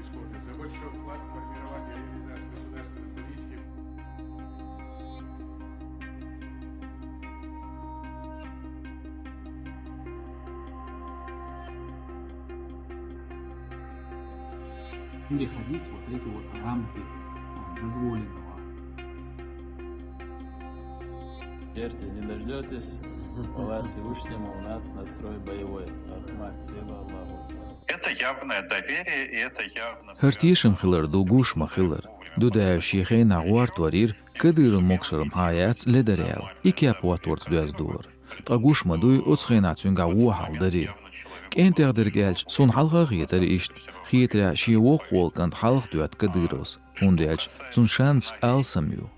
происходит, за большой вклад в формирование и реализацию государственной политики. переходить вот эти вот рамки дозволенного. Верьте, не дождетесь, по вашей Всевышнему у нас настрой боевой. Ахмад, Сева, Аллаху. Это явное доверие, и это явно... Хартишем хилар дугуш махилар. Дудая шихей нагуар тварир, кадырун мокшарам хаяц ледареал. Ики апуаторц дуаздуар. Тагуш мадуй оцхейнацун гаву халдари. Кентер дергелч сун халга гитер ишт. Хитра шиво холкант халх дуат кадырос. Ундельч сун шанс алсамю.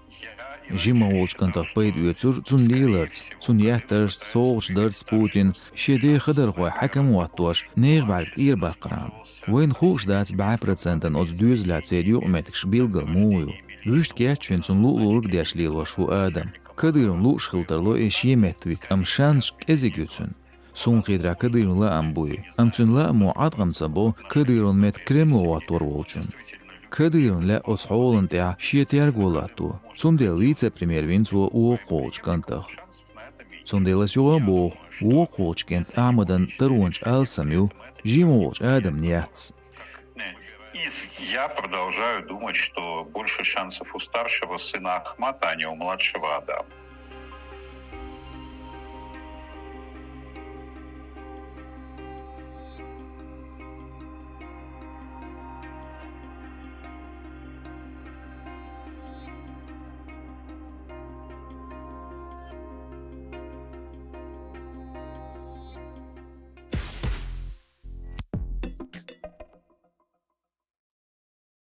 Жима волчкантах пейд уйцур цун лиларц, цун яхтарс соғш дарц Путин, шеде хыдар хуа хакам уаттуаш, нег барг ир бақрам. Вен хуш дац 2% от дюзля церю уметикш билгал мую. Вишт кячвен цун лулург дяшлило шу адам. Кадырун луш хылтарло эш еметвик ам шанш кезегюцун. Сун хидра кадырун ла амбуи. Амцун ла муадгам цабо кадырун мет Кремль уаттуар волчун. Кадырун ля осхолан тя шиетяр голату. Цундел вице-премьер-винцу уоқолч кантах. Цунделас юабо уоқолч кент амадан тарунч алсамю жимолч адам няц. И я продолжаю думать, что больше шансов у старшего сына Ахмата, а не у младшего Адама.